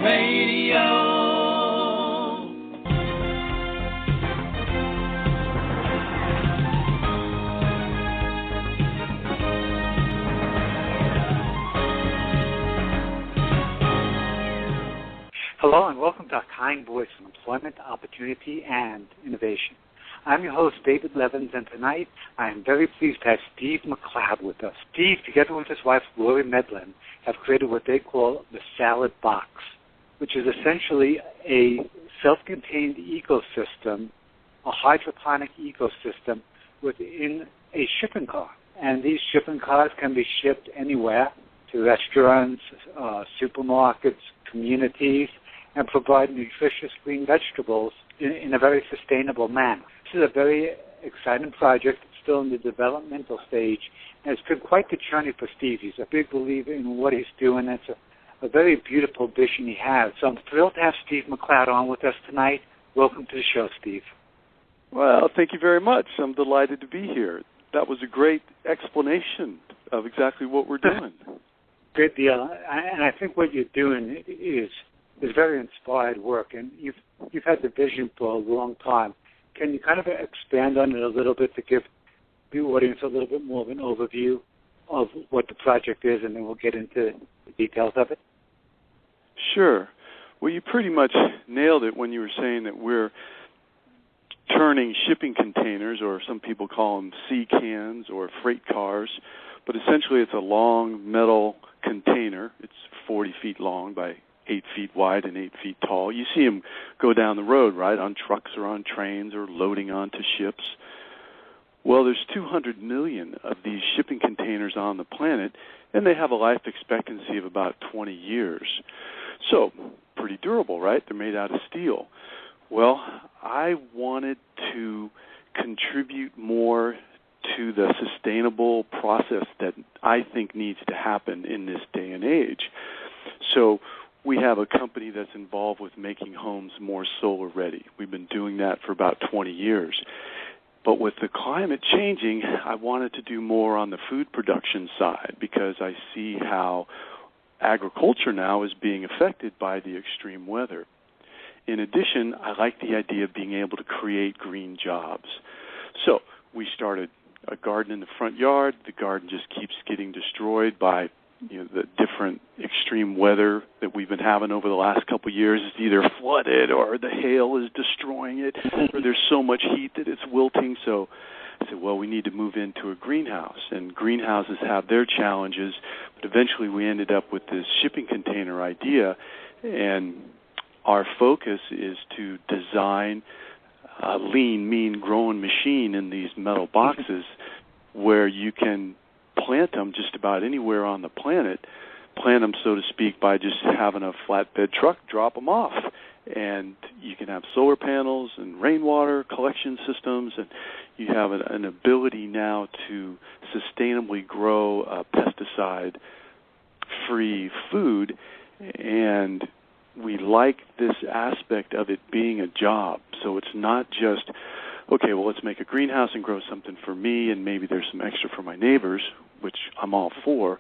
Radio. Hello and welcome to our kind voice of employment, opportunity, and innovation. I'm your host, David Levins, and tonight I am very pleased to have Steve McLeod with us. Steve, together with his wife, Lori Medlin, have created what they call the Salad Box, which is essentially a self-contained ecosystem, a hydroponic ecosystem within a shipping car. And these shipping cars can be shipped anywhere to restaurants, supermarkets, communities, and provide nutritious green vegetables in a very sustainable manner. This is a very exciting project. It's still in the developmental stage, and it's been quite the journey for Steve. He's a big believer in what he's doing. It's a very beautiful vision he has. So I'm thrilled to have Steve McLeod on with us tonight. Welcome to the show, Steve. Well, thank you very much. I'm delighted to be here. That was a great explanation of exactly what we're doing. Good deal. And I think what you're doing is very inspired work, and you've had the vision for a long time. Can you kind of expand on it a little bit to give the audience a little bit more of an overview of what the project is, and then we'll get into the details of it? Sure. Well, you pretty much nailed it when you were saying that we're turning shipping containers, or some people call them sea cans or freight cars, but essentially it's a long metal container. It's 40 feet long by 8 feet wide and 8 feet tall. You see them go down the road, right, on trucks or on trains or loading onto ships. Well, there's 200 million of these shipping containers on the planet, and they have a life expectancy of about 20 years. So, pretty durable, right? They're made out of steel. Well, I wanted to contribute more to the sustainable process that I think needs to happen in this day and age. So we have a company that's involved with making homes more solar ready. We've been doing that for about 20 years. But with the climate changing, I wanted to do more on the food production side because I see how agriculture now is being affected by the extreme weather. In addition, I like the idea of being able to create green jobs. So we started a garden in the front yard. The garden just keeps getting destroyed by the different extreme weather that we've been having over the last couple of years. It's either flooded or the hail is destroying it, or there's so much heat that it's wilting. So I said, well, we need to move into a greenhouse. And greenhouses have their challenges, but eventually we ended up with this shipping container idea, and our focus is to design a lean, mean growing machine in these metal boxes where you can plant them just about anywhere on the planet, plant them, so to speak, by just having a flatbed truck drop them off. And you can have solar panels and rainwater collection systems, and you have an ability now to sustainably grow pesticide-free food, and we like this aspect of it being a job. So it's not just, okay, well, let's make a greenhouse and grow something for me, and maybe there's some extra for my neighbors, which I'm all for,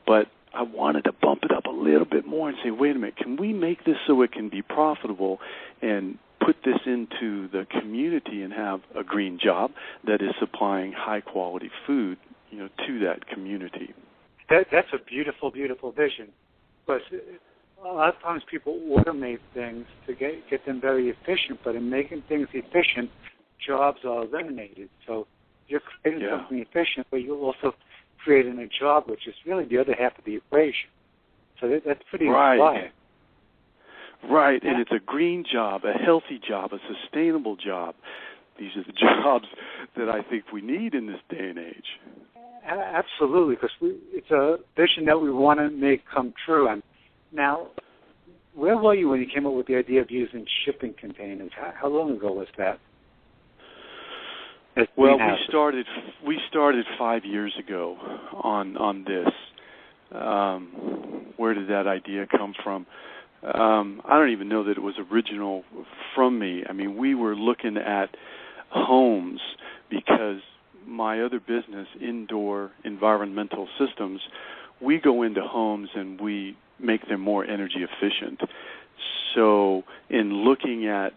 but I wanted to bump it up a little bit more and say, wait a minute, can we make this so it can be profitable and put this into the community and have a green job that is supplying high-quality food, to that community? That's a beautiful, beautiful vision. But a lot of times people automate things to get them very efficient, but in making things efficient, jobs are eliminated. So you're creating something efficient, but you're also creating a job, which is really the other half of the equation. So that's pretty inspiring. Right, and it's a green job, a healthy job, a sustainable job. These are the jobs that I think we need in this day and age. Absolutely, because it's a vision that we want to make come true. And now, where were you when you came up with the idea of using shipping containers? How long ago was that? Well, we started 5 years ago on this. Where did that idea come from? I don't even know that it was original from me. I mean, we were looking at homes because my other business, Indoor Environmental Systems, we go into homes and we make them more energy efficient. so in looking at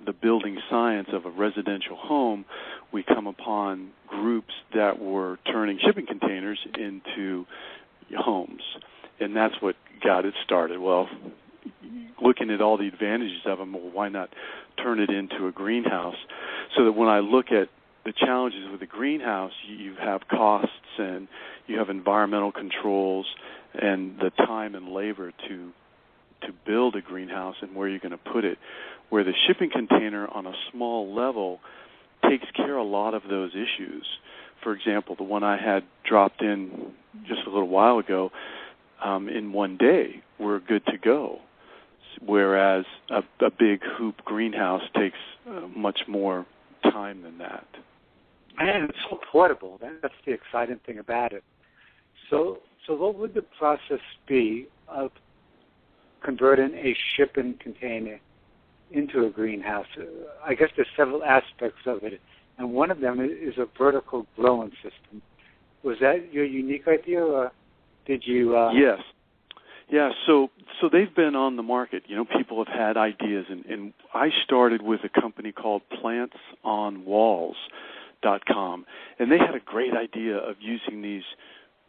the building science of a residential home, we come upon groups that were turning shipping containers into homes. And that's what got it started. Well, looking at all the advantages of them, well, why not turn it into a greenhouse? So that when I look at the challenges with a greenhouse, you have costs and you have environmental controls and the time and labor to build a greenhouse and where you're going to put it. Where the shipping container on a small level takes care of a lot of those issues. For example, the one I had dropped in just a little while ago, in one day, we're good to go. Whereas a big hoop greenhouse takes much more time than that. And it's so portable. That's the exciting thing about it. So what would the process be of converting a shipping container into a greenhouse? I guess there's several aspects of it, and one of them is a vertical growing system. Was that your unique idea, or did you? Yes. Yeah, so they've been on the market. You know, people have had ideas, and I started with a company called PlantsOnWalls.com, and they had a great idea of using these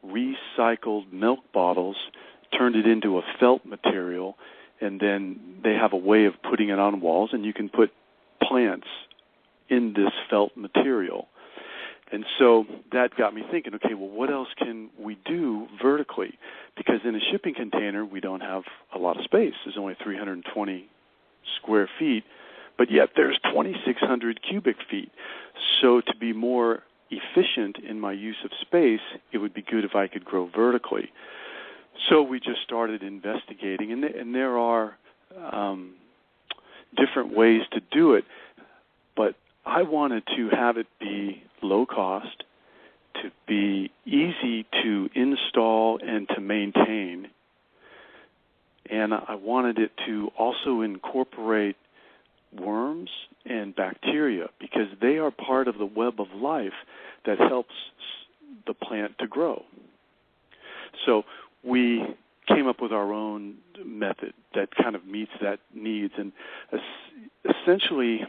recycled milk bottles, turned it into a felt material, and then they have a way of putting it on walls, and you can put plants in this felt material. And so that got me thinking, okay, well, what else can we do vertically? Because in a shipping container, we don't have a lot of space. There's only 320 square feet, but yet there's 2,600 cubic feet. So to be more efficient in my use of space, it would be good if I could grow vertically. So we just started investigating, and there are different ways to do it, but I wanted to have it be low cost, to be easy to install and to maintain, and I wanted it to also incorporate worms and bacteria because they are part of the web of life that helps the plant to grow. So we came up with our own method that kind of meets that needs, and essentially,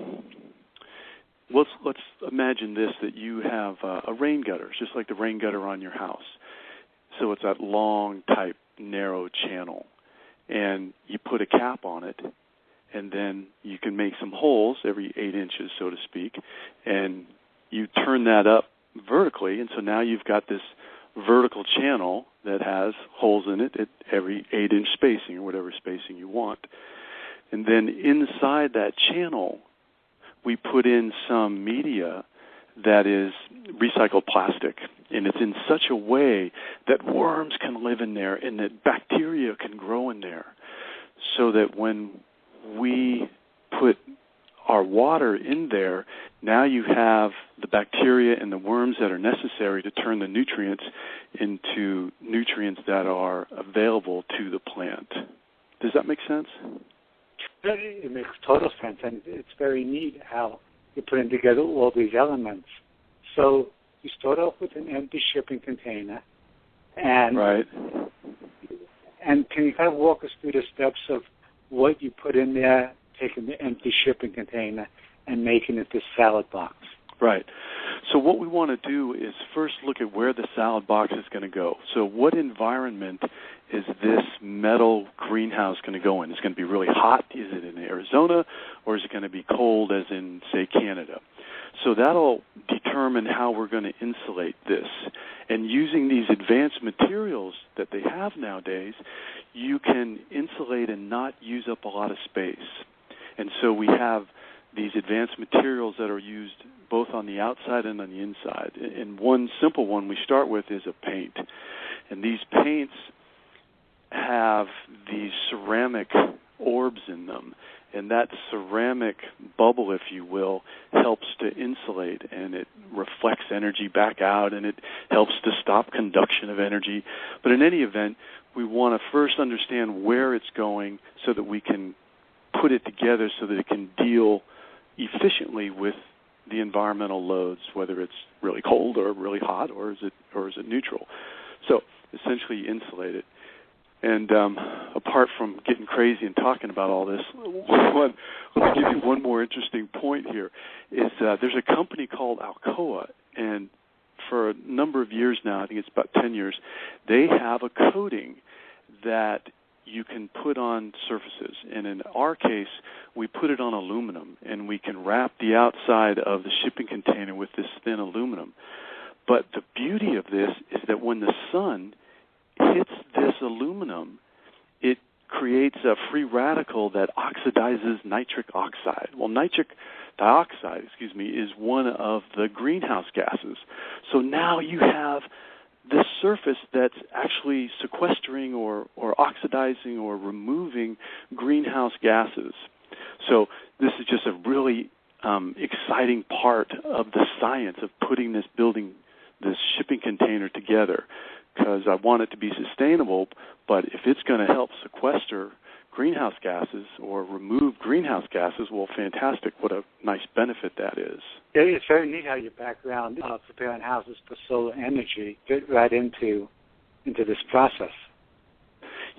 let's imagine this, that you have a rain gutter, just like the rain gutter on your house. So it's that long type narrow channel, and you put a cap on it, and then you can make some holes every 8 inches, so to speak, and you turn that up vertically, and so now you've got this vertical channel that has holes in it at every 8-inch spacing or whatever spacing you want. And then inside that channel, we put in some media that is recycled plastic, and it's in such a way that worms can live in there and that bacteria can grow in there, so that when we put our water in there, now you have the bacteria and the worms that are necessary to turn the nutrients into nutrients that are available to the plant. Does that make sense? It makes total sense, and it's very neat how you're putting together all these elements. So you start off with an empty shipping container, and right. And can you kind of walk us through the steps of what you put in there, taking the empty shipping container and making it this salad box? Right. So what we want to do is first look at where the salad box is going to go. So what environment is this metal greenhouse going to go in? Is it going to be really hot? Is it in Arizona? Or is it going to be cold as in, say, Canada? So that'll determine how we're going to insulate this. And using these advanced materials that they have nowadays, you can insulate and not use up a lot of space. And so we have these advanced materials that are used both on the outside and on the inside. And one simple one we start with is a paint. And these paints have these ceramic orbs in them. And that ceramic bubble, if you will, helps to insulate, and it reflects energy back out, and it helps to stop conduction of energy. But in any event, we want to first understand where it's going so that we can put it together so that it can deal efficiently with the environmental loads, whether it's really cold or really hot, or is it neutral. So essentially insulate it. And apart from getting crazy and talking about all this, let me give you one more interesting point here. Is there's a company called Alcoa, and for a number of years now, I think it's about 10 years, they have a coating that you can put on surfaces. And in our case, we put it on aluminum, and we can wrap the outside of the shipping container with this thin aluminum. But the beauty of this is that when the sun hits this aluminum, it creates a free radical that oxidizes nitric oxide. Well, nitric dioxide, is one of the greenhouse gases. So now you have this surface that's actually sequestering or oxidizing or removing greenhouse gases. So this is just a really exciting part of the science of putting this shipping container together, because I want it to be sustainable, but if it's going to help sequester greenhouse gases or remove greenhouse gases, well, fantastic. What a nice benefit that is. It's very neat how your background preparing houses for solar energy fit right into this process.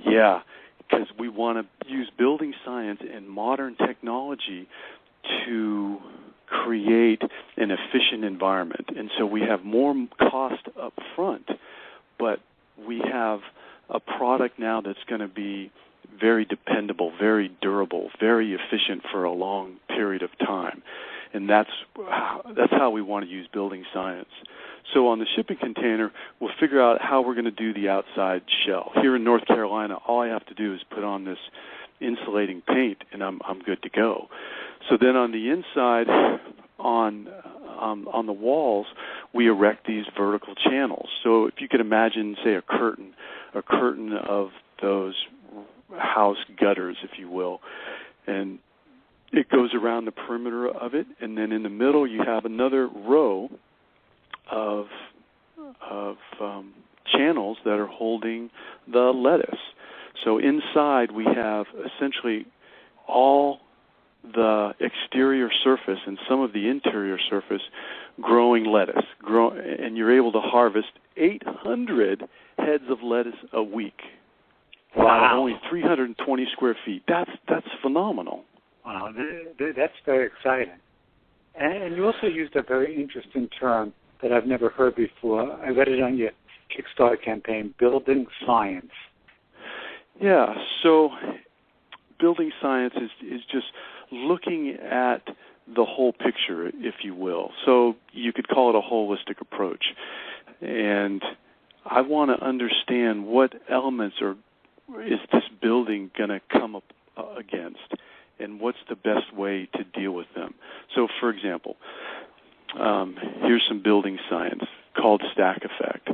Yeah, because we want to use building science and modern technology to create an efficient environment. And so we have more cost up front, but we have a product now that's going to be very dependable, very durable, very efficient for a long period of time. And that's how we want to use building science. So on the shipping container, we'll figure out how we're going to do the outside shell. Here in North Carolina, all I have to do is put on this insulating paint, and I'm good to go. So then on the inside, on the walls, we erect these vertical channels. So if you could imagine, say, a curtain of those house gutters, if you will, and it goes around the perimeter of it, and then in the middle you have another row of channels that are holding the lettuce. So inside we have essentially all the exterior surface and some of the interior surface growing lettuce, and you're able to harvest 800 heads of lettuce a week. Wow. Only 320 square feet. That's phenomenal. Wow, that's very exciting. And you also used a very interesting term that I've never heard before. I read it on your Kickstarter campaign, building science. Yeah, so building science is just looking at the whole picture, if you will. So you could call it a holistic approach. And I want to understand what elements is this building going to come up against, and what's the best way to deal with them. So, for example, here's some building science called stack effect.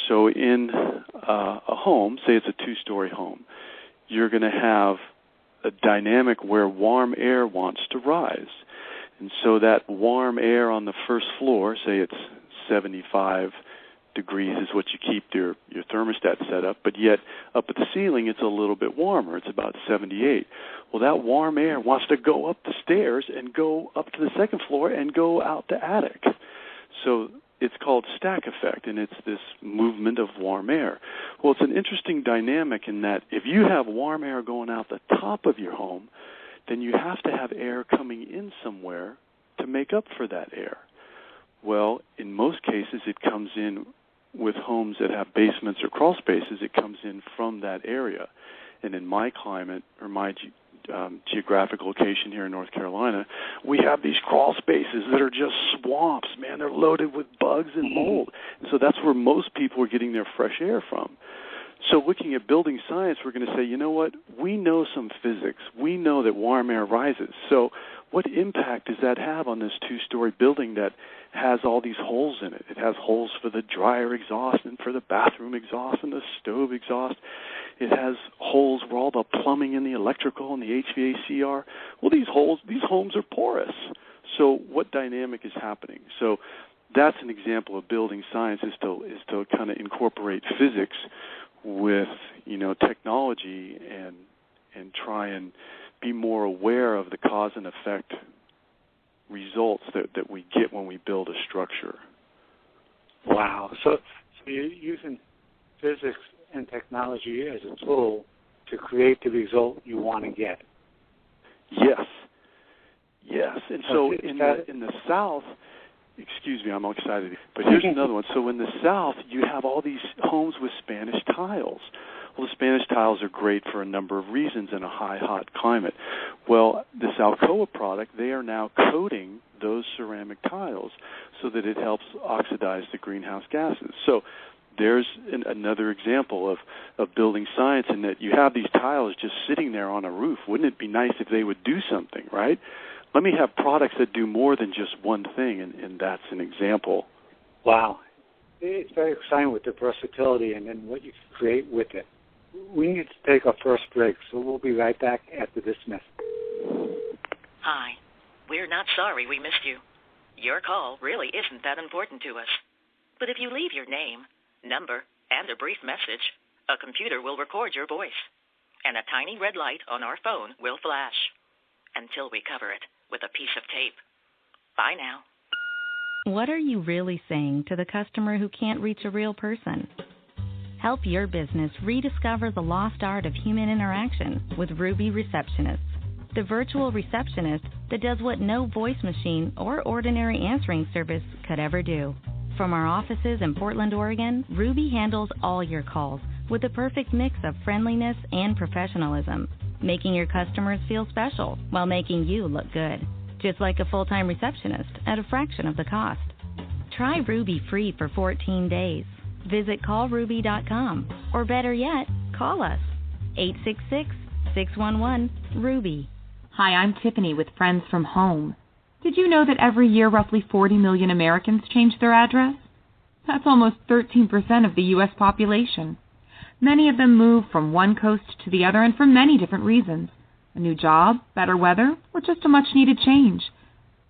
So in a home, say it's a two-story home, you're going to have a dynamic where warm air wants to rise. And so that warm air on the first floor, say it's 75 degrees is what you keep your thermostat set up, but yet up at the ceiling it's a little bit warmer. It's about 78. Well, that warm air wants to go up the stairs and go up to the second floor and go out the attic. So it's called stack effect, and it's this movement of warm air. Well, it's an interesting dynamic in that if you have warm air going out the top of your home, then you have to have air coming in somewhere to make up for that air. Well, in most cases it comes in with homes that have basements or crawl spaces, it comes in from that area. And in my climate, or my geographic location here in North Carolina, we have these crawl spaces that are just swamps, man. They're loaded with bugs and mold. And so that's where most people are getting their fresh air from. So looking at building science, we're going to say, you know what? We know some physics. We know that warm air rises. So what impact does that have on this two-story building that has all these holes in it? It has holes for the dryer exhaust and for the bathroom exhaust and the stove exhaust. It has holes where all the plumbing and the electrical and the HVAC are. Well, these homes are porous. So what dynamic is happening? So that's an example of building science, is to kind of incorporate physics with, technology and try and be more aware of the cause and effect results that we get when we build a structure. Wow. So you're using physics and technology as a tool to create the result you want to get. Yes. And so in the South, excuse me, I'm all excited. But here's another one. So in the South, you have all these homes with Spanish tiles. Well, the Spanish tiles are great for a number of reasons in a high, hot climate. Well, this Alcoa product, they are now coating those ceramic tiles so that it helps oxidize the greenhouse gases. So there's another example of building science in that you have these tiles just sitting there on a roof. Wouldn't it be nice if they would do something, right? Let me have products that do more than just one thing, and that's an example. Wow. It's very exciting with the versatility and then what you can create with it. We need to take our first break, so we'll be right back after this message. Hi. We're not sorry we missed you. Your call really isn't that important to us. But if you leave your name, number, and a brief message, a computer will record your voice, and a tiny red light on our phone will flash until we cover it with a piece of tape. Bye now. What are you really saying to the customer who can't reach a real person? Help your business rediscover the lost art of human interaction with Ruby Receptionist, the virtual receptionist that does what no voice machine or ordinary answering service could ever do. From our offices in Portland, Oregon, Ruby handles all your calls with the perfect mix of friendliness and professionalism, making your customers feel special while making you look good, just like a full-time receptionist at a fraction of the cost. Try Ruby free for 14 days. Visit callruby.com, or better yet, call us, 866-611-RUBY. Hi, I'm Tiffany with Friends from Home. Did you know that every year roughly 40 million Americans change their address? That's almost 13% of the U.S. population. Many of them move from one coast to the other and for many different reasons. A new job, better weather, or just a much-needed change.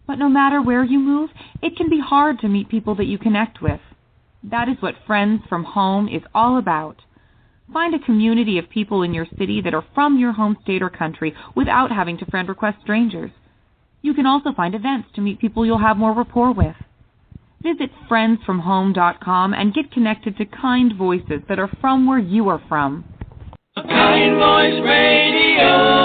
But no matter where you move, it can be hard to meet people that you connect with. That is what Friends from Home is all about. Find a community of people in your city that are from your home state or country without having to friend request strangers. You can also find events to meet people you'll have more rapport with. Visit friendsfromhome.com and get connected to kind voices that are from where you are from. Kind Voice Radio.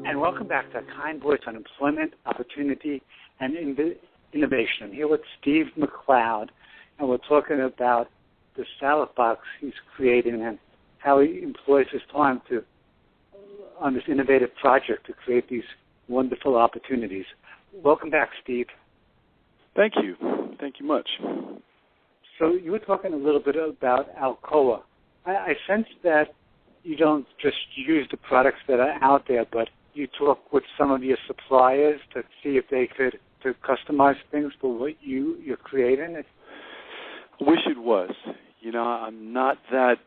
And welcome back to Kind Voice on Employment, Opportunity, and Innovation. I'm here with Steve McLeod, and we're talking about the salad box he's creating and how he employs his time on this innovative project to create these wonderful opportunities. Welcome back, Steve. Thank you. Thank you much. So you were talking a little bit about Alcoa. I sense that you don't just use the products that are out there, but you talk with some of your suppliers to see if they could to customize things for what you're creating. I wish it was. You know, I'm not that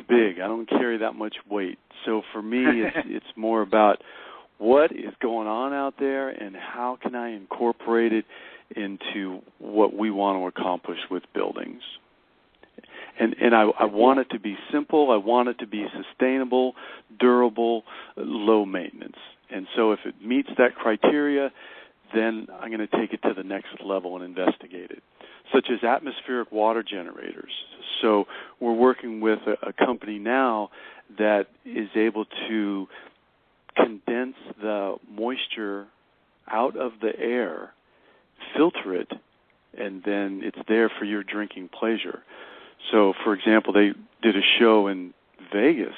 big. I don't carry that much weight. So for me, it's more about what is going on out there and how can I incorporate it into what we want to accomplish with buildings. And I want it to be simple. I want it to be sustainable, durable, low maintenance. And so if it meets that criteria, then I'm going to take it to the next level and investigate it, such as atmospheric water generators. So we're working with a company now that is able to condense the moisture out of the air, filter it, and then it's there for your drinking pleasure. So, for example, they did a show in Vegas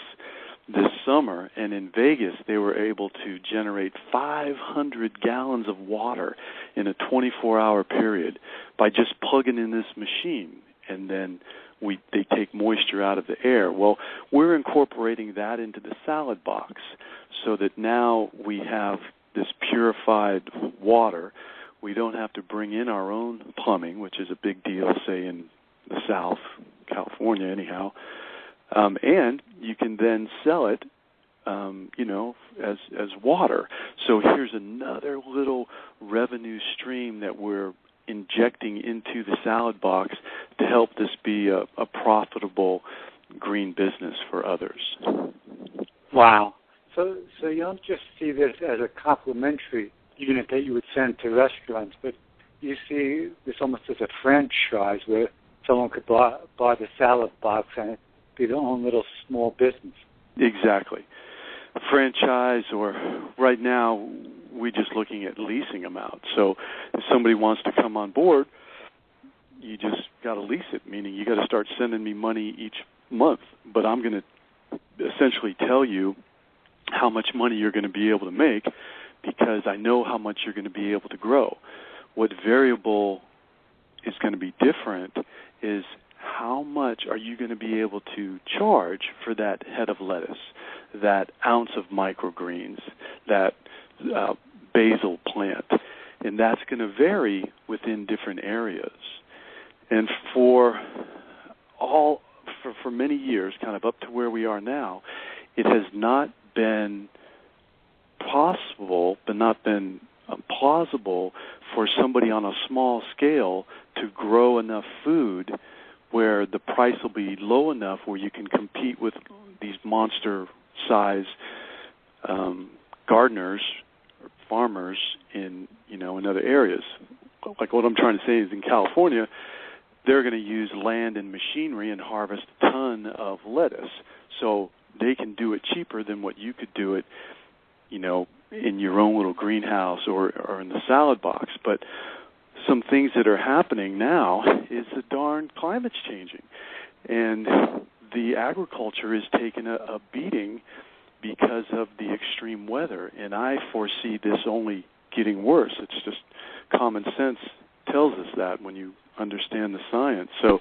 this summer, and in Vegas they were able to generate 500 gallons of water in a 24-hour period by just plugging in this machine, and then they take moisture out of the air. Well, we're incorporating that into the salad box so that now we have this purified water. We don't have to bring in our own plumbing, which is a big deal, say, in the South, California anyhow. And you can then sell it, as water. So here's another little revenue stream that we're injecting into the salad box to help this be a profitable green business for others. Wow. So you don't just see this as a complementary unit that you would send to restaurants, but you see this almost as a franchise where someone could buy the salad box and it be their own little small business. Exactly. Franchise, or right now we're just looking at leasing them out. So if somebody wants to come on board, you just got to lease it, meaning you got to start sending me money each month. But I'm going to essentially tell you how much money you're going to be able to make because I know how much you're going to be able to grow. What variable is going to be different is how much are you going to be able to charge for that head of lettuce, that ounce of microgreens, that basil plant. And that's going to vary within different areas. And for many years, kind of up to where we are now, it has not been possible, but not been plausible for somebody on a small scale to grow enough food where the price will be low enough where you can compete with these monster-size gardeners or farmers in other areas. Like what I'm trying to say is in California, they're going to use land and machinery and harvest a ton of lettuce. So they can do it cheaper than what you could do it, in your own little greenhouse or in the salad box. But some things that are happening now is the darn climate's changing. And the agriculture is taking a beating because of the extreme weather. And I foresee this only getting worse. It's just common sense tells us that when you understand the science. So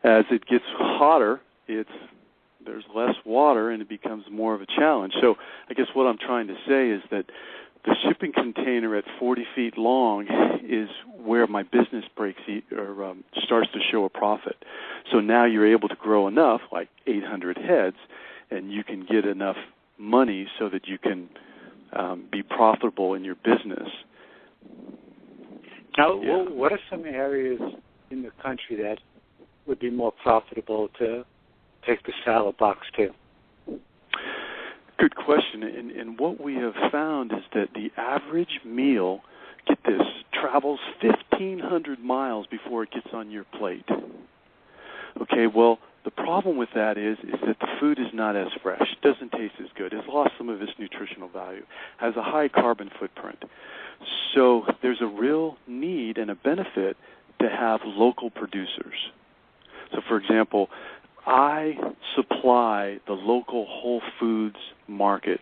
as it gets hotter, there's less water and it becomes more of a challenge. So I guess what I'm trying to say is that the shipping container at 40 feet long is where my business starts to show a profit. So now you're able to grow enough, like 800 heads, and you can get enough money so that you can be profitable in your business. Now, what are some areas in the country that would be more profitable to take the salad box to? Good question. And what we have found is that the average meal, get this, travels 1,500 miles before it gets on your plate. Okay, well, the problem with that is that the food is not as fresh, doesn't taste as good, has lost some of its nutritional value, has a high carbon footprint. So there's a real need and a benefit to have local producers. So, for example, I supply the local Whole Foods market,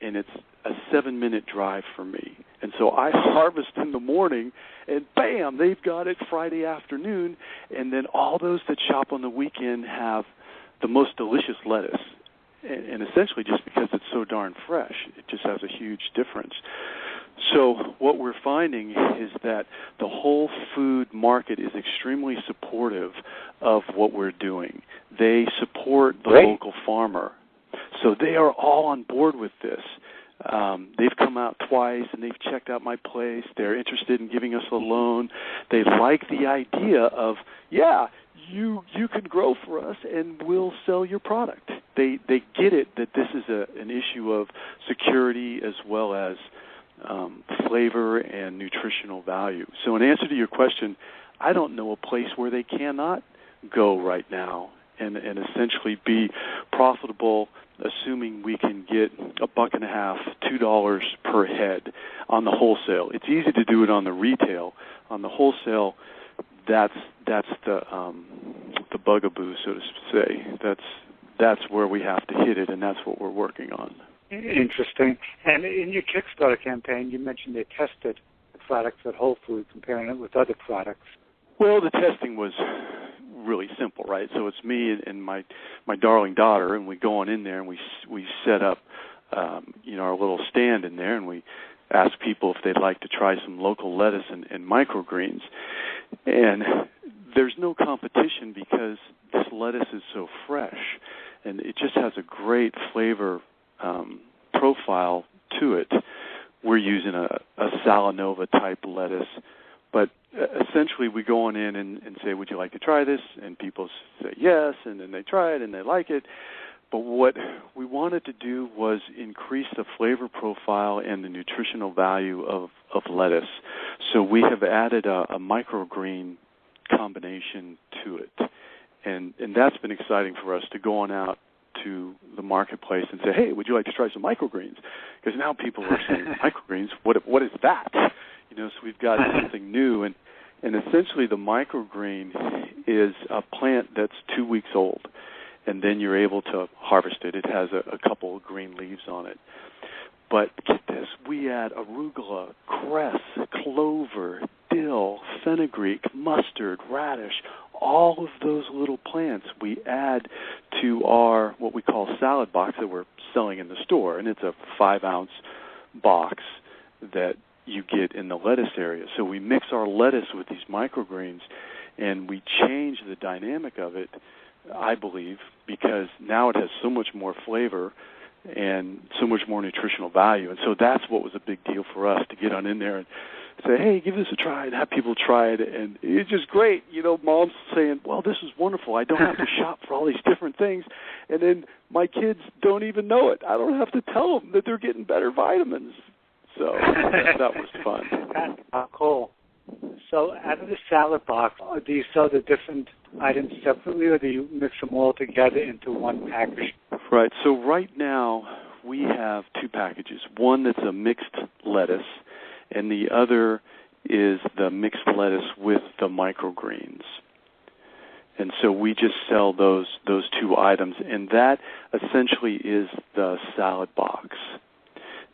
and it's a 7-minute drive for me. And so I harvest in the morning, and bam, they've got it Friday afternoon, and then all those that shop on the weekend have the most delicious lettuce. And essentially just because it's so darn fresh, it just has a huge difference. So what we're finding is that the whole food market is extremely supportive of what we're doing. They support the local farmer. So they are all on board with this. They've come out twice, and they've checked out my place. They're interested in giving us a loan. They like the idea of, you can grow for us, and we'll sell your product. They get it that this is an issue of security as well as flavor and nutritional value. So in answer to your question, I don't know a place where they cannot go right now and essentially be profitable, assuming we can get $1.50, $2 per head on the wholesale. It's easy to do it on the retail. On the wholesale, that's the bugaboo, so to say. That's where we have to hit it, and that's what we're working on. Interesting. And in your Kickstarter campaign, you mentioned they tested the products at Whole Foods, comparing it with other products. Well, the testing was really simple, right? So it's me and my darling daughter, and we go on in there and we set up our little stand in there, and we ask people if they'd like to try some local lettuce and microgreens. And there's no competition because this lettuce is so fresh, and it just has a great flavor profile to it. We're using a Salanova type lettuce, but essentially we go on in and say, would you like to try this? And people say yes, and then they try it and they like it. But what we wanted to do was increase the flavor profile and the nutritional value of lettuce. So we have added a microgreen combination to it. And that's been exciting for us to go on out to the marketplace and say, hey, would you like to try some microgreens? Because now people are saying, microgreens, what is that? So we've got something new. And essentially the microgreen is a plant that's 2 weeks old. And then you're able to harvest it. It has a couple of green leaves on it. But get this, we add arugula, cress, clover, dill, fenugreek, mustard, radish, all of those little plants we add to our what we call salad box that we're selling in the store. And it's a 5-ounce box that you get in the lettuce area. So we mix our lettuce with these microgreens, and we change the dynamic of it, I believe, because now it has so much more flavor and so much more nutritional value. And so that's what was a big deal for us, to get on in there and say, hey, give this a try, and have people try it. And it's just great. Mom's saying, well, this is wonderful. I don't have to shop for all these different things. And then my kids don't even know it. I don't have to tell them that they're getting better vitamins. So that was fun. That's cool. So out of the salad box, do you sell the different items separately, or do you mix them all together into one package? Right. So right now we have 2 packages. One that's a mixed lettuce, and the other is the mixed lettuce with the microgreens. And so we just sell those 2 items, and that essentially is the salad box.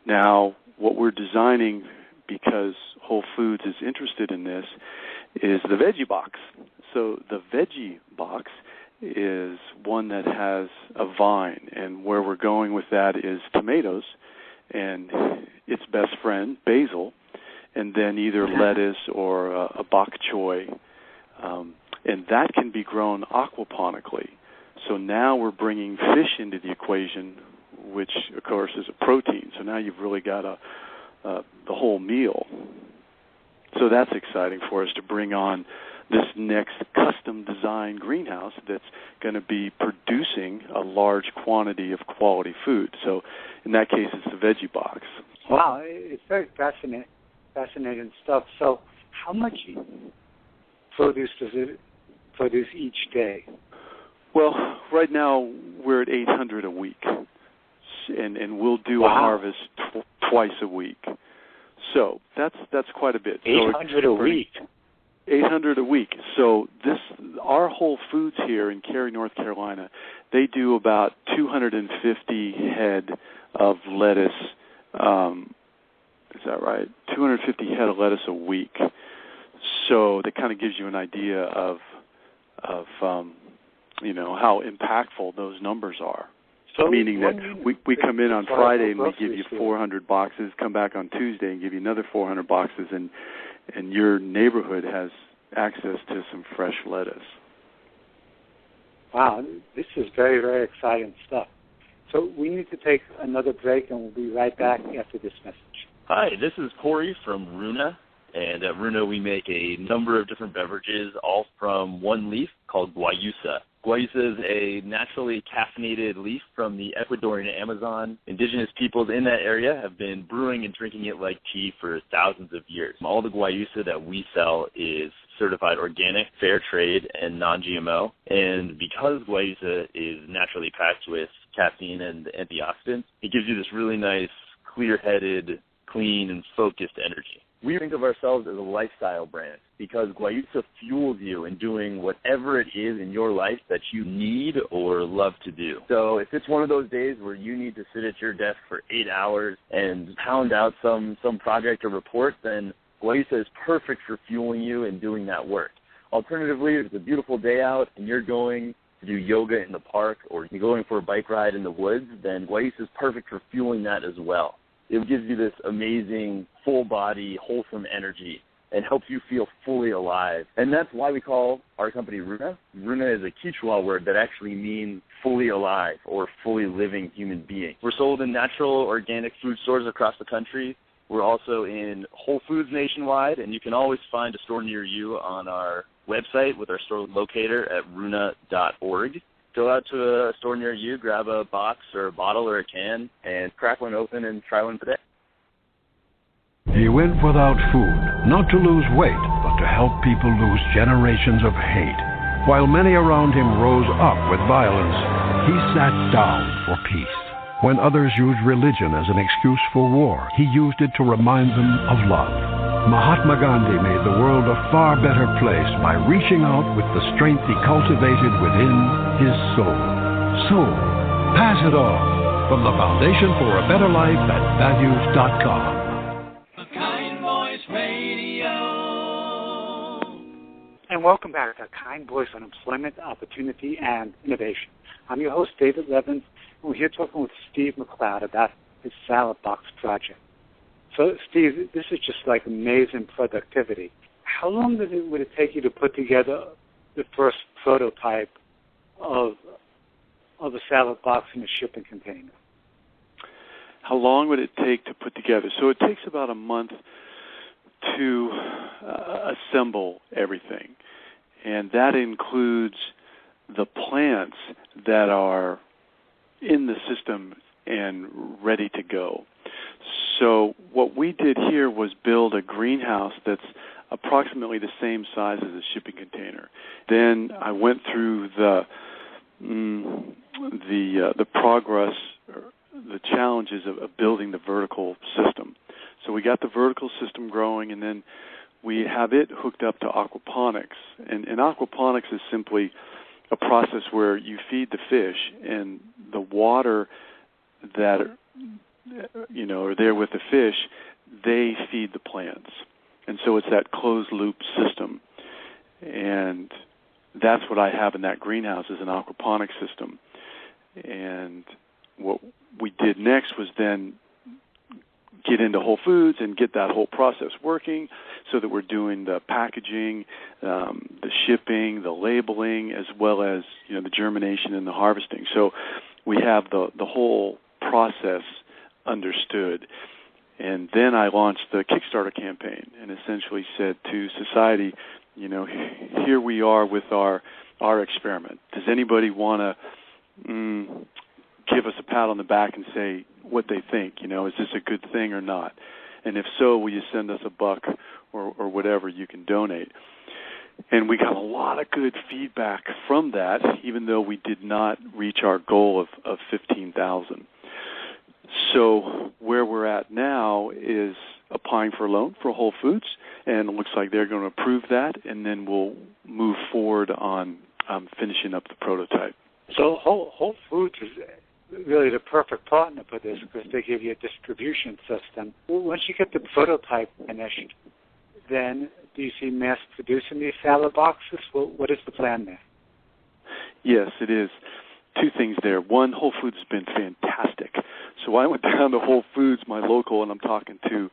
Now, what we're designing, because Whole Foods is interested in this, is the veggie box. So the veggie box is one that has a vine, and where we're going with that is tomatoes and its best friend, basil, and then either lettuce or a bok choy, and that can be grown aquaponically. So now we're bringing fish into the equation, which, of course, is a protein. So now you've really got the whole meal. So that's exciting for us to bring on this next custom-designed greenhouse that's going to be producing a large quantity of quality food. So in that case, it's the veggie box. Wow, it's very fascinating stuff. So how much produce does it produce each day? Well, right now we're at 800 a week, and we'll do a harvest twice a week. So that's quite a bit. 800 a week. 800 a week. So our Whole Foods here in Cary, North Carolina, they do about 250 head of lettuce. Is that right? 250 head of lettuce a week. So that kind of gives you an idea of how impactful those numbers are. So meaning that we come in on Friday and we give you 400 boxes, come back on Tuesday and give you another 400 boxes, and your neighborhood has access to some fresh lettuce. Wow, this is very, very exciting stuff. So we need to take another break, and we'll be right back after this message. Hi, this is Corey from Runa, and at Runa we make a number of different beverages, all from one leaf called guayusa. Guayusa is a naturally caffeinated leaf from the Ecuadorian Amazon. Indigenous peoples in that area have been brewing and drinking it like tea for thousands of years. All the guayusa that we sell is certified organic, fair trade, and non-GMO. And because guayusa is naturally packed with caffeine and antioxidants, it gives you this really nice, clear-headed, clean, and focused energy. We think of ourselves as a lifestyle brand because guayusa fuels you in doing whatever it is in your life that you need or love to do. So if it's one of those days where you need to sit at your desk for 8 hours and pound out some project or report, then guayusa is perfect for fueling you and doing that work. Alternatively, if it's a beautiful day out and you're going to do yoga in the park or you're going for a bike ride in the woods, then guayusa is perfect for fueling that as well. It gives you this amazing, full-body, wholesome energy and helps you feel fully alive. And that's why we call our company Runa. Runa is a Quechua word that actually means fully alive or fully living human being. We're sold in natural, organic food stores across the country. We're also in Whole Foods nationwide, and you can always find a store near you on our website with our store locator at runa.org. go out to a store near you, grab a box or a bottle or a can, and crack one open and try one today. He went without food, not to lose weight, but to help people lose generations of hate. While many around him rose up with violence, he sat down for peace. When others used religion as an excuse for war, he used it to remind them of love. Mahatma Gandhi made the world a far better place by reaching out with the strength he cultivated within his soul. Soul, pass it on. From the Foundation for a Better Life at values.com. And welcome back to Kind Voice on Employment, Opportunity, and Innovation. I'm your host, David Levins, and we're here talking with Steve McLeod about his salad box project. So, Steve, this is just like amazing productivity. How long would it take you to put together the first prototype of a salad box in a shipping container? How long would it take to put together? So it takes about a month to assemble everything, and that includes the plants that are in the system and ready to go. So what we did here was build a greenhouse that's approximately the same size as a shipping container. Then I went through the progress, the challenges of building the vertical system. So we got the vertical system growing, and then we have it hooked up to aquaponics. And aquaponics is simply a process where you feed the fish, and the water that are there with the fish, they feed the plants. And so it's that closed-loop system. And that's what I have in that greenhouse is an aquaponics system. And what we did next was then get into Whole Foods and get that whole process working so that we're doing the packaging, the shipping, the labeling, as well as the germination and the harvesting. So we have the whole process understood. And then I launched the Kickstarter campaign and essentially said to society, here we are with our experiment. Does anybody want to give us a pat on the back and say what they think? Is this a good thing or not? And if so, will you send us $1 or whatever you can donate? And we got a lot of good feedback from that, even though we did not reach our goal of 15,000. So where we're at now is applying for a loan for Whole Foods, and it looks like they're going to approve that, and then we'll move forward on finishing up the prototype. So Whole Foods is really the perfect partner for this because they give you a distribution system. Once you get the prototype finished, then do you see mass producing these salad boxes? What is the plan there? Yes, it is. Two things there. One, Whole Foods has been fantastic. So I went down to Whole Foods, my local, and I'm talking to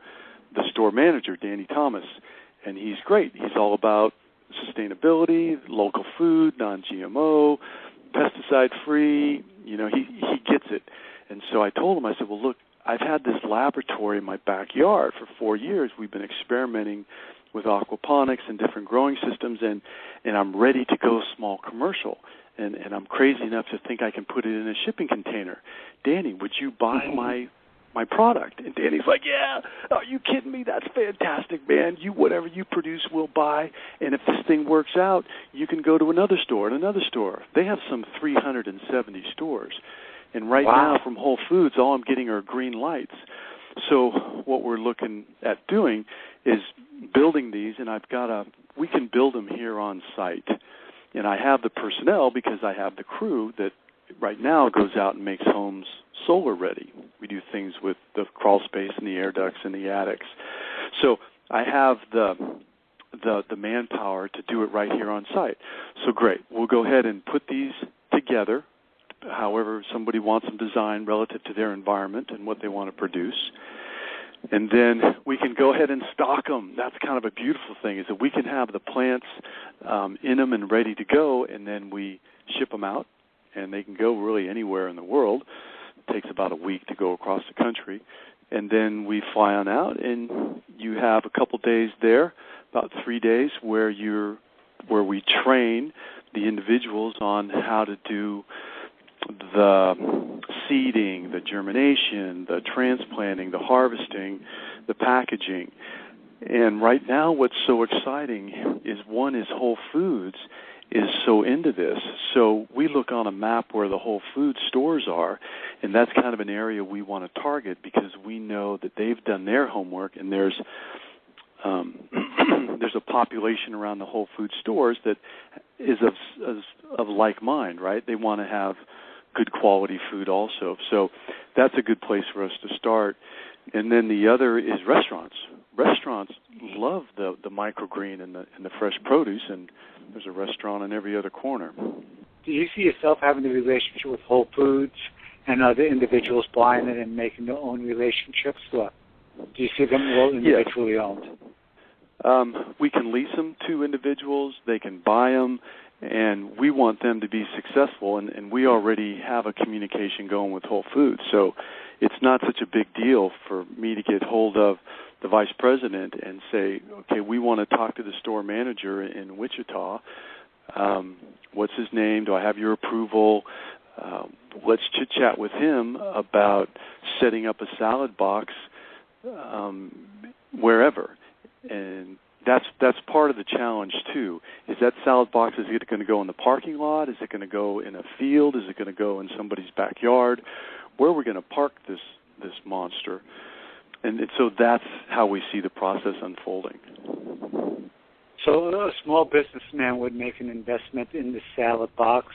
the store manager, Danny Thomas, and he's great. He's all about sustainability, local food, non-GMO, pesticide-free. He gets it. And so I told him, I said, well, look, I've had this laboratory in my backyard for 4 years. We've been experimenting with aquaponics and different growing systems, and I'm ready to go small commercial. And I'm crazy enough to think I can put it in a shipping container. Danny, would you buy my product? And Danny's like, yeah, are you kidding me? That's fantastic, man. Whatever you produce, we'll buy. And if this thing works out, you can go to another store and another store. They have some 370 stores. And right now from Whole Foods, all I'm getting are green lights. So what we're looking at doing is building these, and we can build them here on site. And I have the personnel because I have the crew that right now goes out and makes homes solar ready. We do things with the crawl space and the air ducts and the attics. So I have the manpower to do it right here on site. So great. We'll go ahead and put these together, however somebody wants them designed relative to their environment and what they want to produce. And then we can go ahead and stock them. That's kind of a beautiful thing, is that we can have the plants in them and ready to go, and then we ship them out, and they can go really anywhere in the world. It takes about a week to go across the country. And then we fly on out, and you have a couple days there, about 3 days, where we train the individuals on how to do the seeding, the germination, the transplanting, the harvesting, the packaging. And right now what's so exciting is, one, is Whole Foods is so into this. So we look on a map where the Whole Foods stores are, and that's kind of an area we want to target because we know that they've done their homework, and there's a population around the Whole Foods stores that is of like mind, right? They want to have good quality food also. So that's a good place for us to start. And then the other is restaurants. Restaurants love the microgreen and the fresh produce, and there's a restaurant in every other corner. Do you see yourself having a relationship with Whole Foods and other individuals buying it and making their own relationships? Or do you see them all individually owned? We can lease them to individuals. They can buy them, and we want them to be successful, and we already have a communication going with Whole Foods. So it's not such a big deal for me to get hold of the vice president and say, okay, we want to talk to the store manager in Wichita. What's his name? Do I have your approval? Let's chit-chat with him about setting up a salad box wherever. And that's part of the challenge, too. Is that salad box, is it going to go in the parking lot? Is it going to go in a field? Is it going to go in somebody's backyard? Where are we going to park this monster? And so that's how we see the process unfolding. So a small businessman would make an investment in the salad box,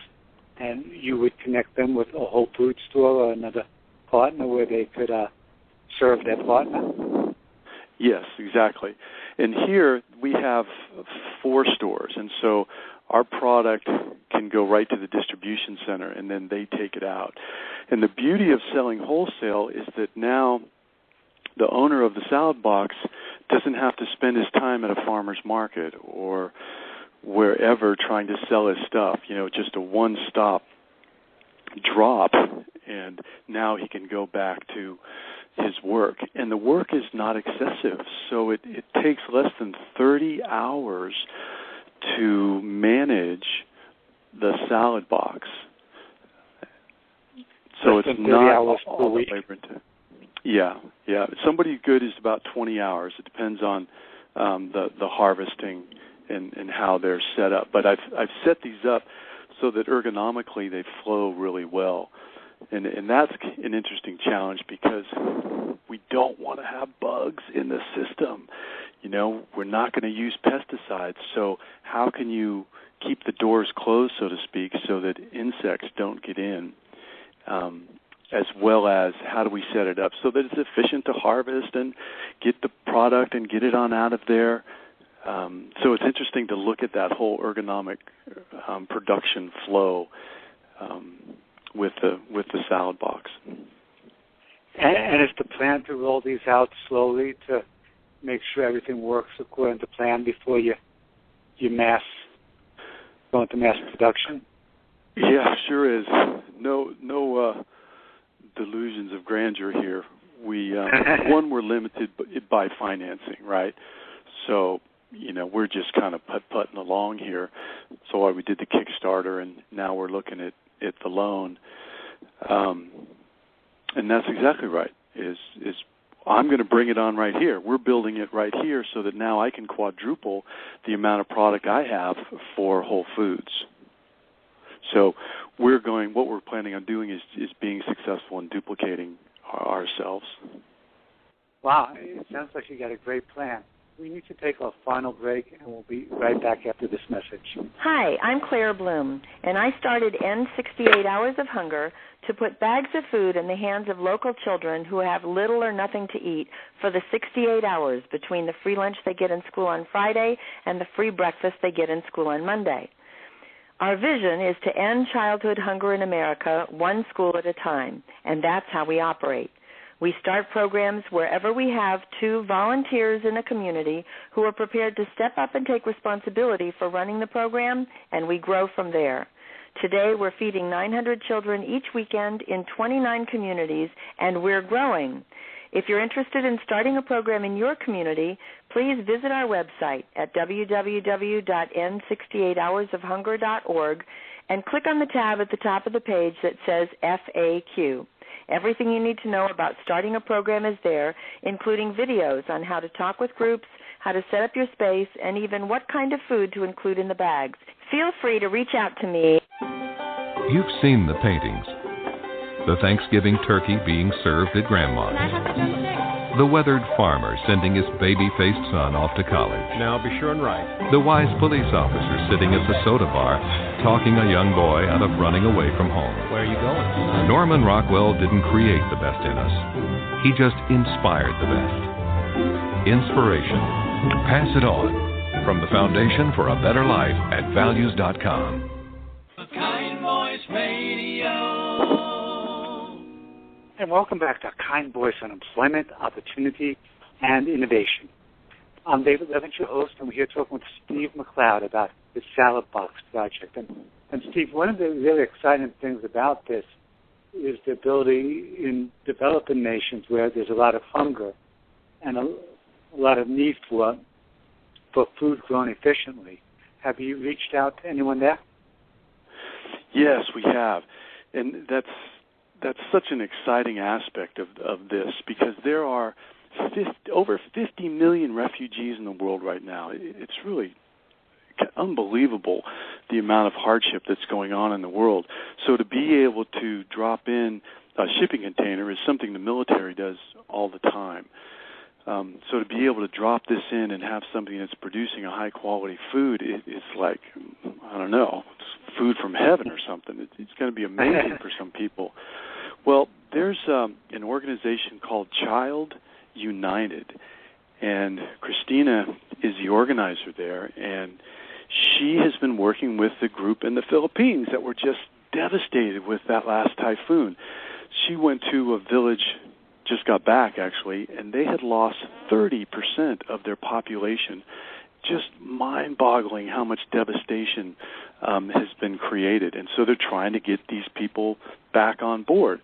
and you would connect them with a Whole Foods store or another partner where they could serve their partner? Yes, exactly. And here we have 4 stores, and so our product can go right to the distribution center, and then they take it out. And the beauty of selling wholesale is that now the owner of the salad box doesn't have to spend his time at a farmer's market or wherever trying to sell his stuff, just a one-stop drop, and now he can go back to his work. And the work is not excessive, so it takes less than 30 hours to manage the salad box. So it's not all the labor intensive. Yeah. Somebody good is about 20 hours. It depends on the harvesting and how they're set up. But I've set these up so that ergonomically they flow really well. And that's an interesting challenge because we don't want to have bugs in the system. We're not going to use pesticides. So how can you keep the doors closed, so to speak, so that insects don't get in? As well as how do we set it up so that it's efficient to harvest and get the product and get it on out of there. So it's interesting to look at that whole ergonomic production flow with the salad box. And is the plan to roll these out slowly to make sure everything works according to plan before you go into mass production? Yeah, sure is. No delusions of grandeur here. We we're limited by financing, right? So we're just kind of putt-putting along here. So we did the Kickstarter, and now we're looking at the loan. And that's exactly right. Is I'm going to bring it on right here. We're building it right here so that now I can quadruple the amount of product I have for Whole Foods. So what we're planning on doing is being successful in duplicating ourselves. Wow, it sounds like you got a great plan. We need to take a final break, and we'll be right back after this message. Hi, I'm Claire Bloom, and I started End 68 Hours of Hunger to put bags of food in the hands of local children who have little or nothing to eat for the 68 hours between the free lunch they get in school on Friday and the free breakfast they get in school on Monday. Our vision is to end childhood hunger in America one school at a time, and that's how we operate. We start programs wherever we have 2 volunteers in a community who are prepared to step up and take responsibility for running the program, and we grow from there. Today, we're feeding 900 children each weekend in 29 communities, and we're growing. If you're interested in starting a program in your community, please visit our website at www.end68hoursofhunger.org and click on the tab at the top of the page that says FAQ. Everything you need to know about starting a program is there, including videos on how to talk with groups, how to set up your space, and even what kind of food to include in the bags. Feel free to reach out to me. You've seen the paintings. The Thanksgiving turkey being served at Grandma's. The weathered farmer sending his baby-faced son off to college. Now be sure and write. The wise police officer sitting at the soda bar, talking a young boy out of running away from home. Where are you going? Norman Rockwell didn't create the best in us. He just inspired the best. Inspiration. Pass it on. From the Foundation for a Better Life at values.com. Kind Voice Radio. And welcome back to Kind Voice on Employment, Opportunity, and Innovation. I'm David Levins, your host, and we're here talking with Steve McLeod about the Salad Box Project. And Steve, one of the really exciting things about this is the ability in developing nations where there's a lot of hunger and a lot of need for food grown efficiently. Have you reached out to anyone there? Yes, we have. And that's such an exciting aspect of this, because there are over 50 million refugees in the world right now. It's really unbelievable the amount of hardship that's going on in the world. So to be able to drop in a shipping container is something the military does all the time. So to be able to drop this in and have something that's producing a high-quality food, it's like, I don't know, it's food from heaven or something. It's going to be amazing for some people. Well, there's an organization called Child United, and Christina is the organizer there, and she has been working with the group in the Philippines that were just devastated with that last typhoon. She went to a village, just got back actually, and they had lost 30% of their population. Just mind-boggling how much devastation has been created. And so they're trying to get these people back on board.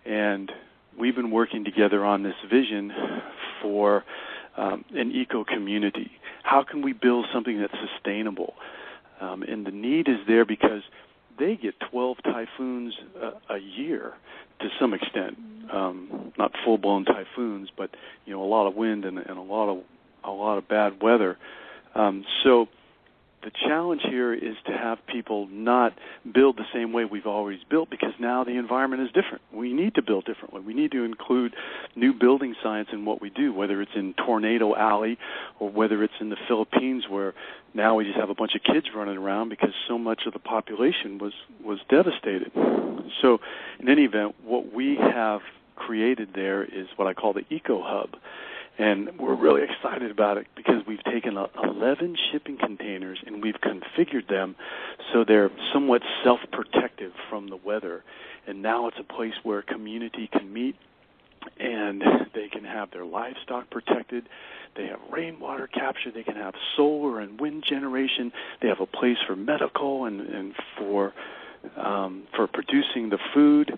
And we've been working together on this vision for an eco-community. How can we build something that's sustainable? And the need is there because they get 12 typhoons a year to some extent. Not full-blown typhoons, but a lot of wind and a lot of bad weather. So the challenge here is to have people not build the same way we've always built, because now the environment is different. We need to build differently. We need to include new building science in what we do, whether it's in Tornado Alley or whether it's in the Philippines, where now we just have a bunch of kids running around because so much of the population was devastated. So in any event, what we have created there is what I call the Eco Hub. And we're really excited about it because we've taken 11 shipping containers and we've configured them so they're somewhat self-protective from the weather. And now it's a place where a community can meet and they can have their livestock protected. They have rainwater capture. They can have solar and wind generation. They have a place for medical and for producing the food.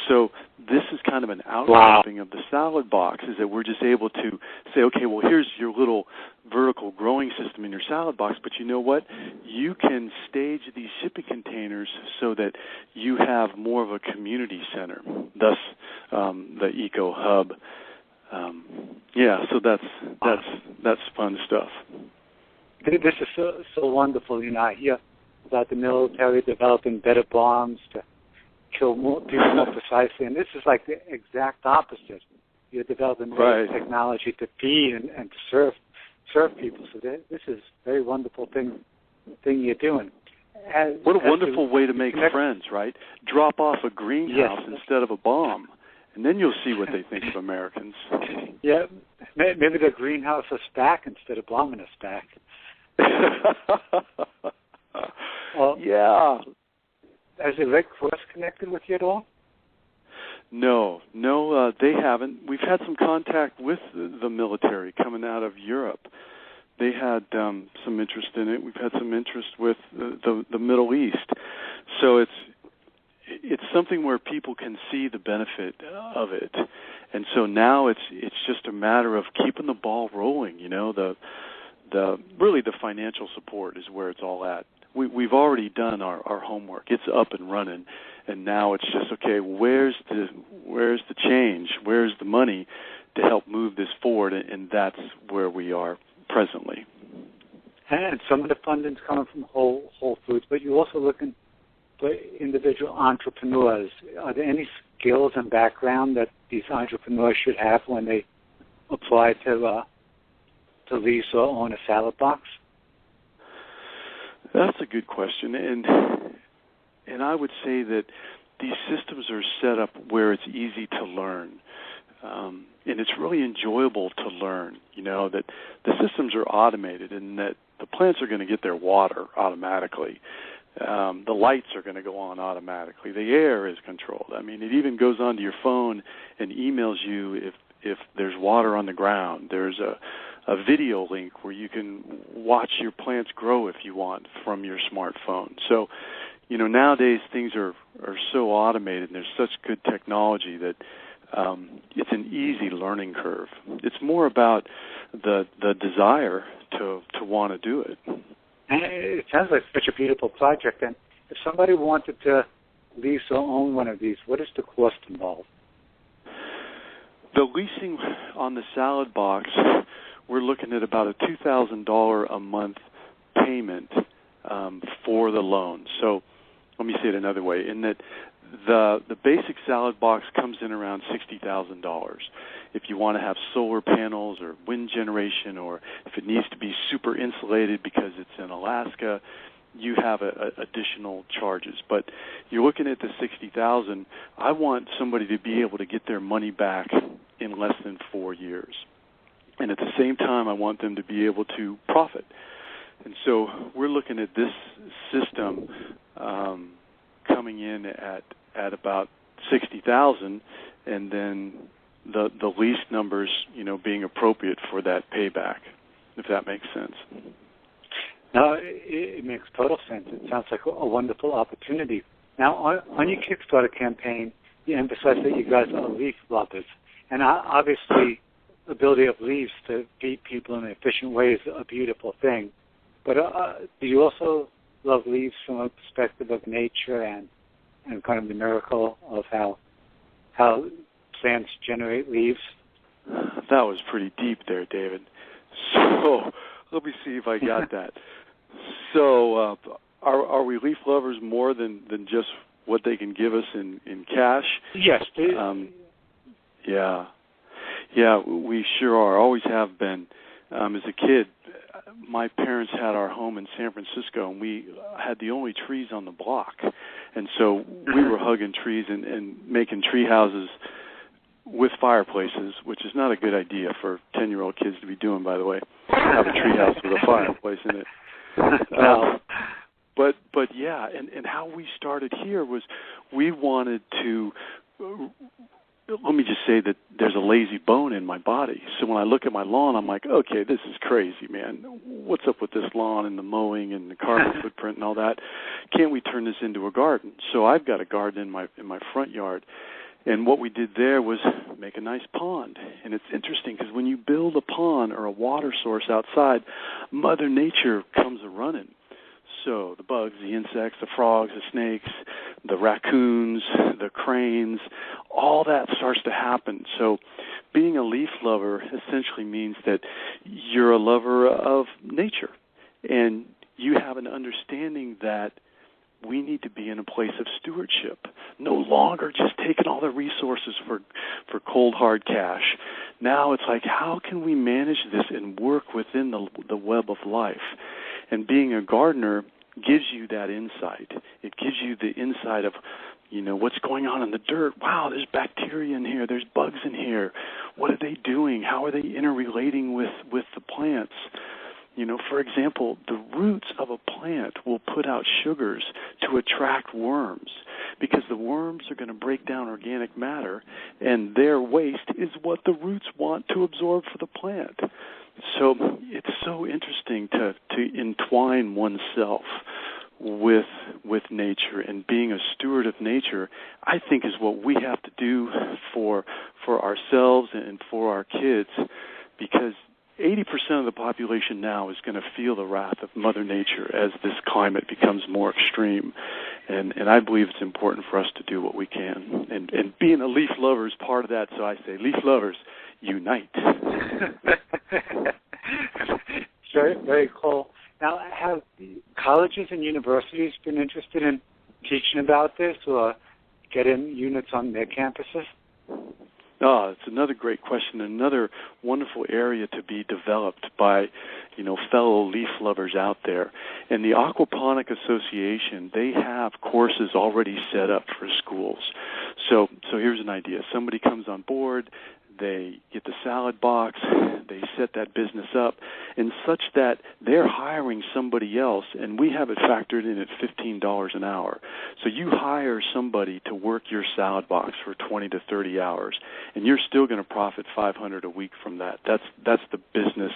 So this is kind of an outcropping of the salad box, is that we're just able to say, okay, well, here's your little vertical growing system in your salad box, but you know what? You can stage these shipping containers so that you have more of a community center, thus the Eco Hub. So that's fun stuff. This is so wonderful. I hear about the military developing better bombs to kill more people more precisely, and this is like the exact opposite. You're developing technology to feed and to serve people. So this is a very wonderful thing you're doing. What a wonderful way to make friends, right? Drop off a greenhouse instead of a bomb, and then you'll see what they think of Americans. Yeah, maybe the greenhouse is back instead of bombing us back. Well, yeah. Has the Red Cross connected with you at all? No, they haven't. We've had some contact with the military coming out of Europe. They had some interest in it. We've had some interest with the Middle East. So it's something where people can see the benefit of it. And so now it's just a matter of keeping the ball rolling. Really the financial support is where it's all at. We've already done our homework. It's up and running, and now it's just, okay, where's the change? Where's the money to help move this forward? And that's where we are presently. And some of the funding's coming from Whole Foods, but you're also looking for individual entrepreneurs. Are there any skills and background that these entrepreneurs should have when they apply to lease or own a salad box? That's a good question, and I would say that these systems are set up where it's easy to learn, and it's really enjoyable to learn. That the systems are automated, and that the plants are going to get their water automatically. The lights are going to go on automatically. The air is controlled. I mean, it even goes onto your phone and emails you if there's water on the ground. There's a video link where you can watch your plants grow if you want from your smartphone. So, nowadays things are so automated and there's such good technology that it's an easy learning curve. It's more about the desire to want to do it. And it sounds like such a beautiful project. And if somebody wanted to lease or own one of these, what is the cost involved? The leasing on the salad box, we're looking at about a $2,000 a month payment for the loan. So let me say it another way, in that the basic salad box comes in around $60,000. If you want to have solar panels or wind generation, or if it needs to be super insulated because it's in Alaska, you have additional charges. But you're looking at the $60,000. I want somebody to be able to get their money back in less than 4 years. And at the same time, I want them to be able to profit. And so we're looking at this system coming in at about $60,000, and then the lease numbers, being appropriate for that payback, if that makes sense. No, it makes total sense. It sounds like a wonderful opportunity. Now, on your Kickstarter campaign, you emphasize that you guys are leaf lovers, and obviously, the ability of leaves to feed people in an efficient way is a beautiful thing. But do you also love leaves from a perspective of nature and kind of the miracle of how plants generate leaves? That was pretty deep there, David. So let me see if I got that. So are we leaf lovers more than just what they can give us in cash? Yes. Yeah, we sure are. Always have been. As a kid, my parents had our home in San Francisco, and we had the only trees on the block. And so we were hugging trees and making tree houses with fireplaces, which is not a good idea for 10-year-old kids to be doing, by the way. Have a tree house with a fireplace in it. But yeah, and how we started here was we wanted to... Let me just say that there's a lazy bone in my body. So when I look at my lawn, I'm like, okay, this is crazy, man. What's up with this lawn and the mowing and the carbon footprint and all that? Can't we turn this into a garden? So I've got a garden in my front yard. And what we did there was make a nice pond. And it's interesting because when you build a pond or a water source outside, Mother Nature comes a-running. So the bugs, the insects, the frogs, the snakes, the raccoons, the cranes, all that starts to happen. So being a leaf lover essentially means that you're a lover of nature, and you have an understanding that we need to be in a place of stewardship, no longer just taking all the resources for cold, hard cash. Now it's like, how can we manage this and work within the web of life? And being a gardener gives you that insight. It gives you the insight of, what's going on in the dirt. Wow, there's bacteria in here. There's bugs in here. What are they doing? How are they interrelating with the plants? For example, the roots of a plant will put out sugars to attract worms because the worms are going to break down organic matter, and their waste is what the roots want to absorb for the plant. So it's so interesting to entwine oneself with nature and being a steward of nature, I think is what we have to do for ourselves and for our kids, because 80% of the population now is going to feel the wrath of Mother Nature as this climate becomes more extreme. And I believe it's important for us to do what we can. And being a leaf lover is part of that, so I say, leaf lovers, unite. Very, very cool. Now, have colleges and universities been interested in teaching about this or getting units on their campuses? Oh, it's another great question, another wonderful area to be developed by, fellow leaf lovers out there. And the Aquaponic Association, they have courses already set up for schools. So here's an idea. Somebody comes on board, they get the salad box, they set that business up, and such that they're hiring somebody else, and we have it factored in at $15 an hour. So you hire somebody to work your salad box for 20 to 30 hours, and you're still going to profit $500 a week from that. That's the business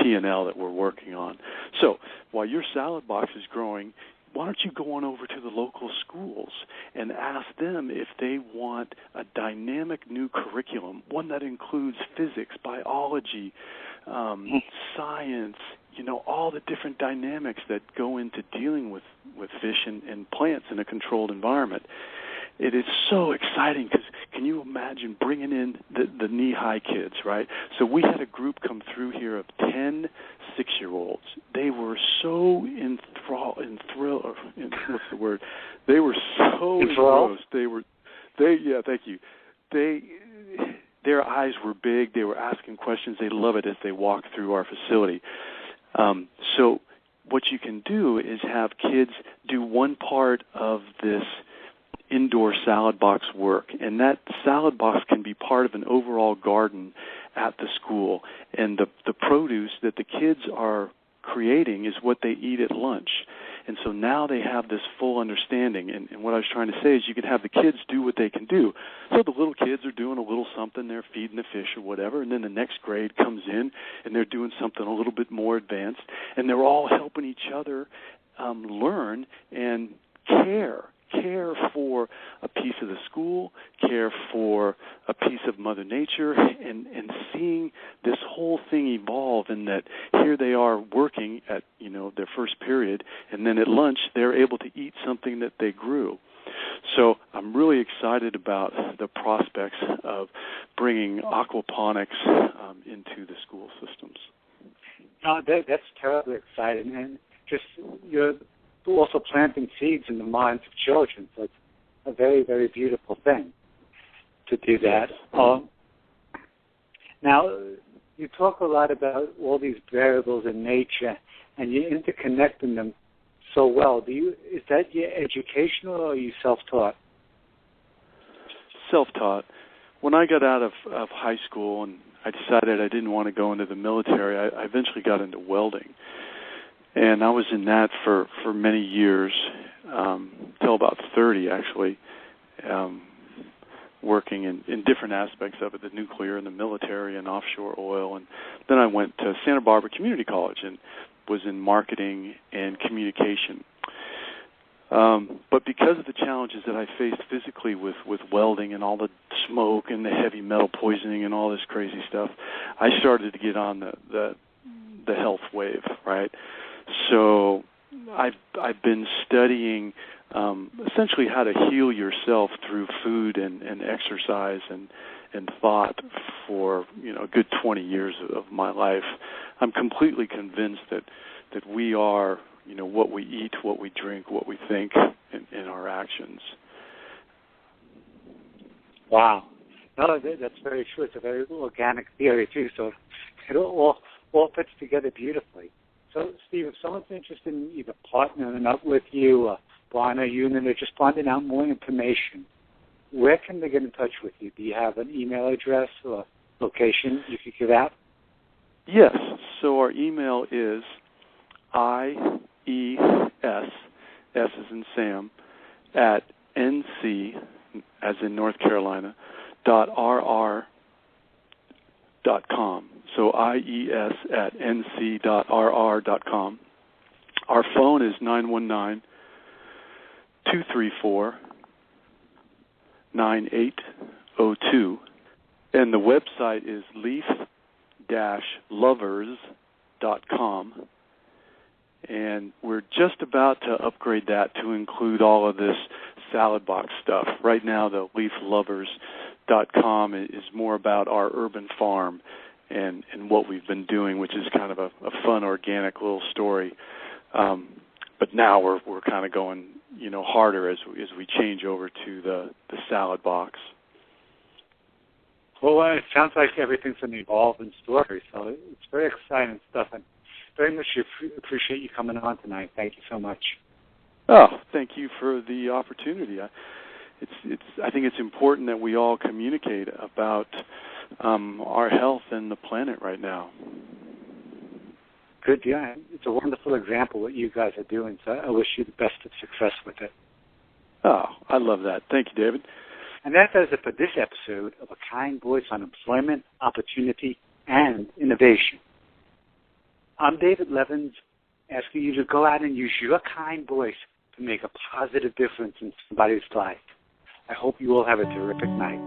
P&L that we're working on. So while your salad box is growing, why don't you go on over to the local schools and ask them if they want a dynamic new curriculum, one that includes physics, biology, science, all the different dynamics that go into dealing with fish and plants in a controlled environment. It is so exciting because can you imagine bringing in the knee-high kids, right? So we had a group come through here of 10 6-year-olds. They were so what's the word? They were so engrossed. Thank you. Their eyes were big. They were asking questions. They love it as they walk through our facility. So what you can do is have kids do one part of this indoor salad box work, and that salad box can be part of an overall garden at the school, and the produce that the kids are creating is what they eat at lunch. And so now they have this full understanding, and what I was trying to say is you can have the kids do what they can do. So the little kids are doing a little something, they're feeding the fish or whatever, and then the next grade comes in and they're doing something a little bit more advanced, and they're all helping each other learn and care for a piece of the school, care for a piece of Mother Nature, and seeing this whole thing evolve, and that here they are working at their first period, and then at lunch they're able to eat something that they grew. So I'm really excited about the prospects of bringing aquaponics into the school systems. That's terribly exciting, and just you're also planting seeds in the minds of children. So it's a very, very beautiful thing to do that. Now, you talk a lot about all these variables in nature, and you're interconnecting them so well. Is that your educational, or are you self-taught? Self-taught. When I got out of high school and I decided I didn't want to go into the military, I eventually got into welding. And I was in that for many years, till about 30 actually, working in different aspects of it, the nuclear and the military and offshore oil. And then I went to Santa Barbara Community College and was in marketing and communication. But because of the challenges that I faced physically with welding and all the smoke and the heavy metal poisoning and all this crazy stuff, I started to get on the health wave, right? So I've been studying essentially how to heal yourself through food and exercise and thought for a good 20 years of my life. I'm completely convinced that we are what we eat, what we drink, what we think in our actions. Wow. No, that's very true. It's a very organic theory too, so it all fits together beautifully. So, Steve, if someone's interested in either partnering up with you, or buying a unit, or just finding out more information, where can they get in touch with you? Do you have an email address or location you could give out? Yes. So our email is IES, S as in Sam, at NC, as in North Carolina, .rr.com. So IES at nc.rr.com. Our phone is 234-9802. And the website is leaf-lovers.com. And we're just about to upgrade that to include all of this salad box stuff. Right now, the leaflovers.com is more about our urban farm and what we've been doing, which is kind of a fun, organic little story. But now we're kind of going, harder as we change over to the salad box. Well, it sounds like everything's an evolving story, so it's very exciting stuff. And very much appreciate you coming on tonight. Thank you so much. Oh, thank you for the opportunity. I think it's important that we all communicate about our health and the planet right now. Good, yeah. It's a wonderful example what you guys are doing, so I wish you the best of success with it. Oh, I love that. Thank you, David. And that does it for this episode of A Kind Voice on Employment, Opportunity, and Innovation. I'm David Levins, asking you to go out and use your kind voice to make a positive difference in somebody's life. I hope you all have a terrific night.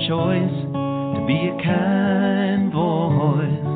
Choice to be a kind voice.